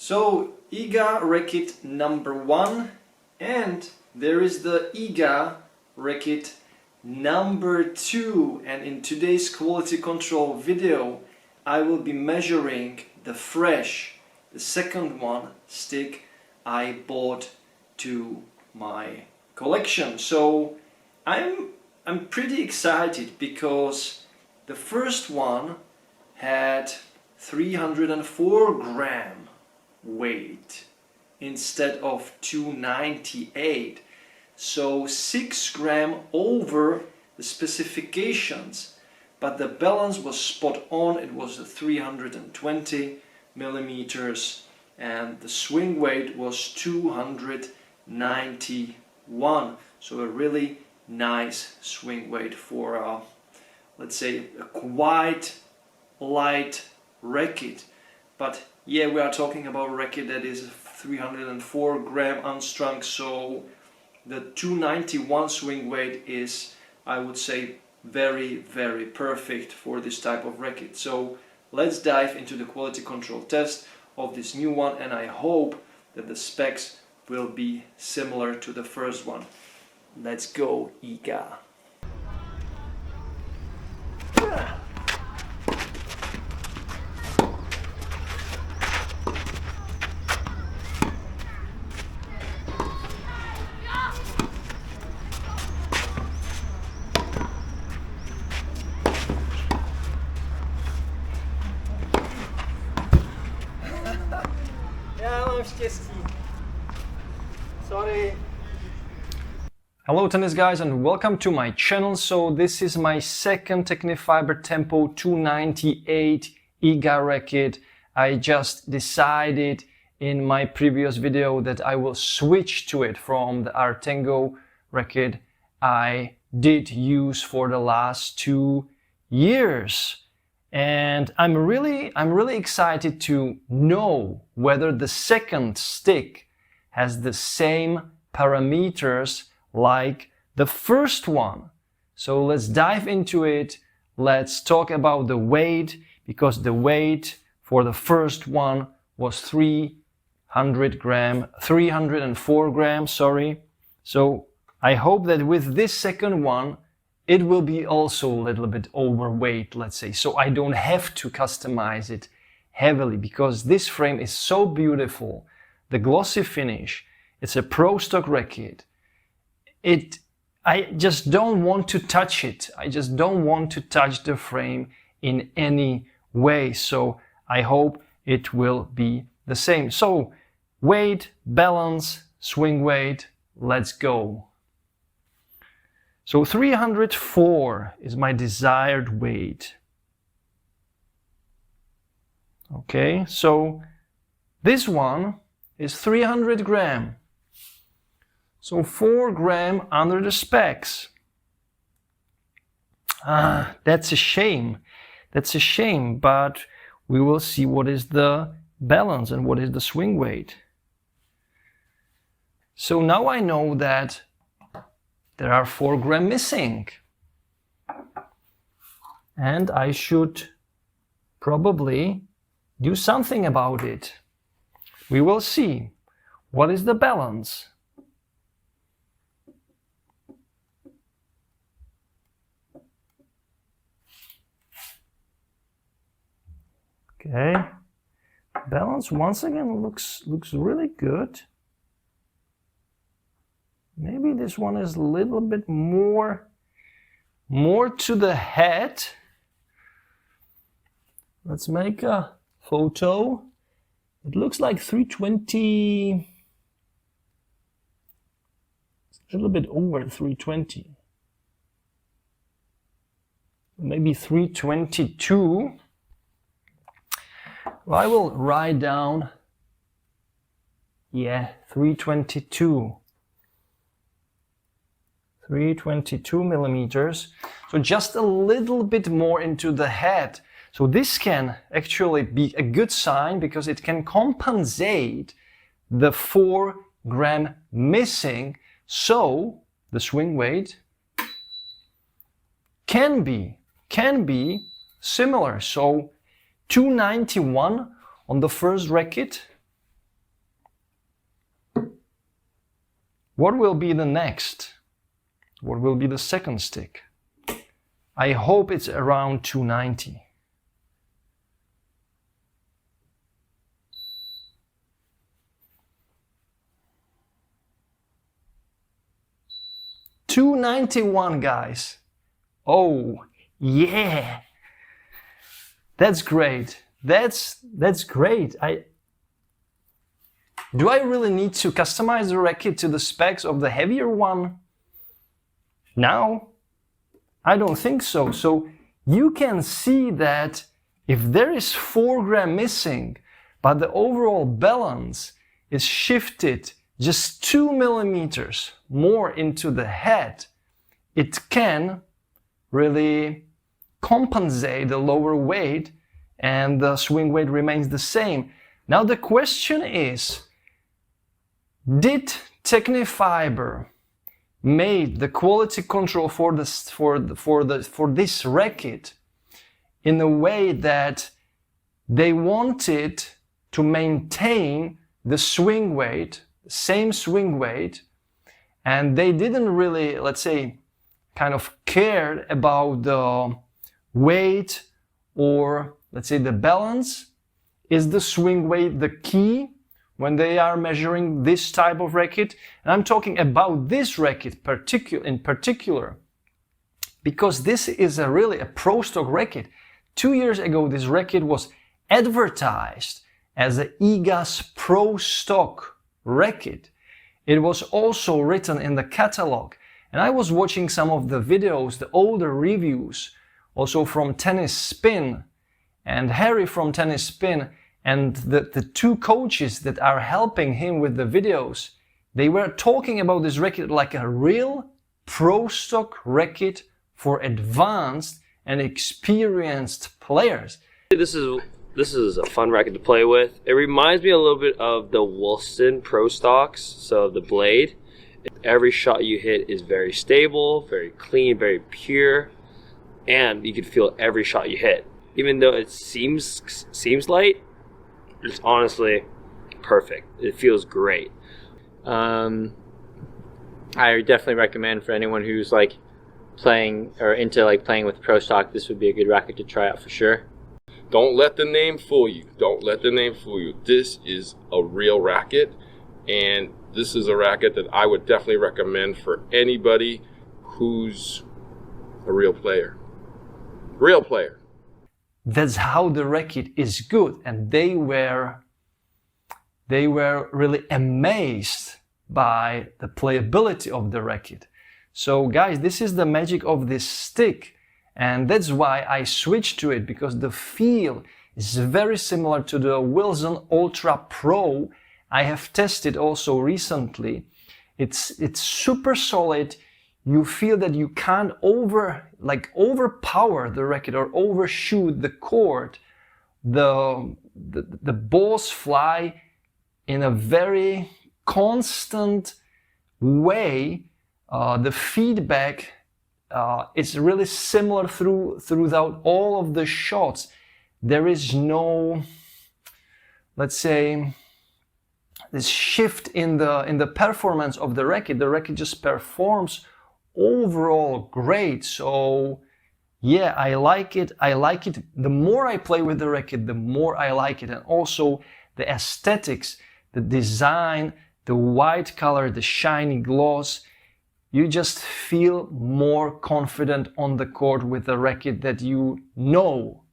So Iga racket number 1, and there is the Iga racket number 2, and in today's quality control video I will be measuring the second one stick I bought to my collection. So I'm pretty excited because the first one had 304 gram weight instead of 298, so 6 gram over the specifications, but the balance was spot on. It was 320 millimeters and the swing weight was 291, so a really nice swing weight for let's say a quite light racket. But yeah, we are talking about a racket that is 304 gram unstrung, so the 291 swing weight is, I would say, very perfect for this type of racket. So let's dive into the quality control test of this new one, and I hope that the specs will be similar to the first one. Let's go, Iga! Já mám štěstí. Sorry. Hello tennis guys, and welcome to my channel. So this is my second Tecnifibre Tempo 298 Iga racket. I just decided in my previous video that I will switch to it from the Artengo racket I did use for the last 2 years. And I'm really excited to know whether the second stick has the same parameters like the first one. So let's dive into it. Let's talk about the weight, because the weight for the first one was 304 grams, sorry. So I hope that with this second one it will be also a little bit overweight, let's say, so I don't have to customize it heavily, because this frame is so beautiful. The glossy finish, it's a pro stock racket. I just don't want to touch it. I just don't want to touch the frame in any way, so I hope it will be the same. So weight, balance, swing weight, let's go. So 304 is my desired weight. Okay, so this one is 300 gram. So 4 gram under the specs. That's a shame. That's a shame, but we will see what is the balance and what is the swing weight. So now I know that there are 4 gram missing, and I should probably do something about it. We will see. What is the balance? Okay, balance once again looks really good. Maybe this one is a little bit more to the head. Let's make a photo. It looks like 320, a little bit over 320. Maybe 322. Well, I will write down, yeah, 322. 322 millimeters, so just a little bit more into the head. So this can actually be a good sign, because it can compensate the 4 gram missing, so the swing weight can be similar. So 291 on the first racket What will be the next? What will be the second stick? I hope it's around 290. $291, guys. Oh, yeah. That's great. That's great. Do I really need to customize the racket to the specs of the heavier one? Now? I don't think so. So you can see that if there is 4 grams missing, but the overall balance is shifted just 2 millimeters more into the head, it can really compensate the lower weight and the swing weight remains the same. Now the question is, did Tecnifibre made the quality control for this racket in a way that they wanted to maintain the swing weight, same swing weight, and they didn't really, let's say, kind of cared about the weight or, let's say, the balance? Is the swing weight the key when they are measuring this type of racket? And I'm talking about this racket in particular, because this is really a pro stock racket. 2 years ago, this racket was advertised as a Iga's pro stock racket. It was also written in the catalog. And I was watching some of the videos, the older reviews, also from Tennis Spin and Harry from Tennis Spin, and the 2 coaches that are helping him with the videos, they were talking about this racket like a real pro stock racket for advanced and experienced players. This is a fun racket to play with. It reminds me a little bit of the Wilson Pro Stocks, so the blade. Every shot you hit is very stable, very clean, very pure, and you can feel every shot you hit. Even though it seems light, it's honestly perfect. It feels great. I definitely recommend for anyone who's like playing or into like playing with pro stock, this would be a good racket to try out for sure. Don't let the name fool you. Don't let the name fool you. This is a real racket, and this is a racket that I would definitely recommend for anybody who's a real player. Real player. That's how the racket is good, and they were really amazed by the playability of the racket. So guys, this is the magic of this stick, and that's why I switched to it, because the feel is very similar to the Wilson Ultra Pro I have tested also recently. It's super solid. You feel that you can't overpower the racket or overshoot the court. The balls fly in a very constant way. The feedback is really similar throughout all of the shots. There is no, let's say, this shift in the performance of the racket. The racket just performs overall great. So yeah, I like it. The more I play with the racket, the more I like it. And also the aesthetics, the design, the white color, the shiny gloss. You just feel more confident on the court with the racket, that you know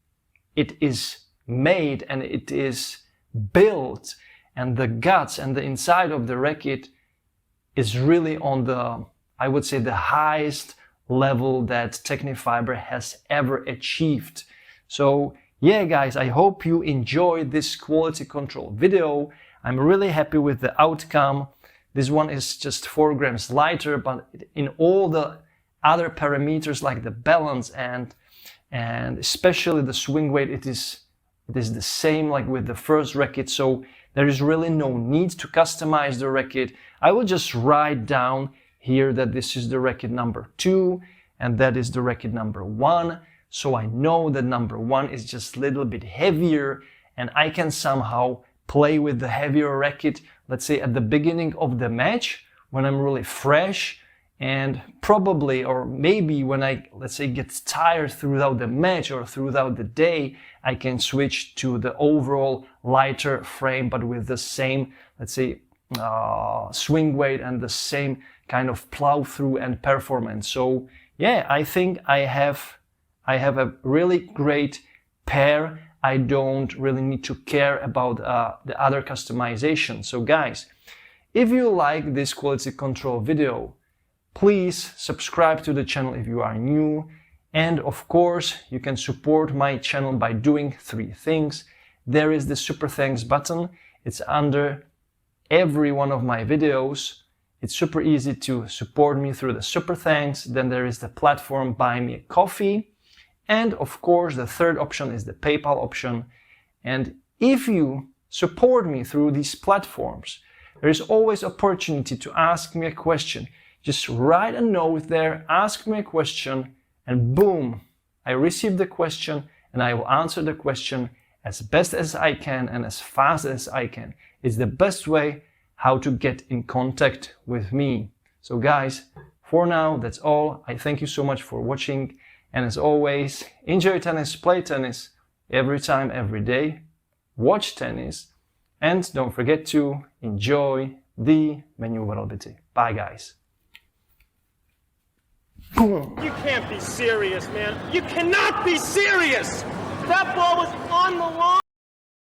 it is made and it is built, and the guts and the inside of the racket is really on the, I would say, the highest level that Tecnifibre has ever achieved. So yeah, guys, I hope you enjoyed this quality control video. I'm really happy with the outcome. This one is just 4 grams lighter, but in all the other parameters like the balance and especially the swing weight, it is the same like with the first racket. So there is really no need to customize the racket. I will just write down here that this is the racket number 2 and that is the racket number 1. So I know that number 1 is just a little bit heavier, and I can somehow play with the heavier racket, let's say at the beginning of the match, when I'm really fresh, and probably, or maybe when I, let's say, get tired throughout the match or throughout the day, I can switch to the overall lighter frame, but with the same, let's say, swing weight and the same kind of plow through and performance. So yeah, I think I have a really great pair. I don't really need to care about the other customization. So guys, if you like this quality control video, please subscribe to the channel if you are new. And of course, you can support my channel by doing 3 things. There is the super thanks button. It's under every one of my videos. It's super easy to support me through the super thanks. Then there is the platform Buy Me a Coffee. And of course, the third option is the PayPal option. And if you support me through these platforms, there is always opportunity to ask me a question. Just write a note there, ask me a question, and boom, I receive the question and I will answer the question as best as I can and as fast as I can. It's the best way how to get in contact with me. So guys, for now, that's all. I thank you so much for watching. And as always, enjoy tennis, play tennis every time, every day. Watch tennis. And don't forget to enjoy the manooovrlbity. Bye guys. Boom. You can't be serious, man. You cannot be serious! That ball was on the line!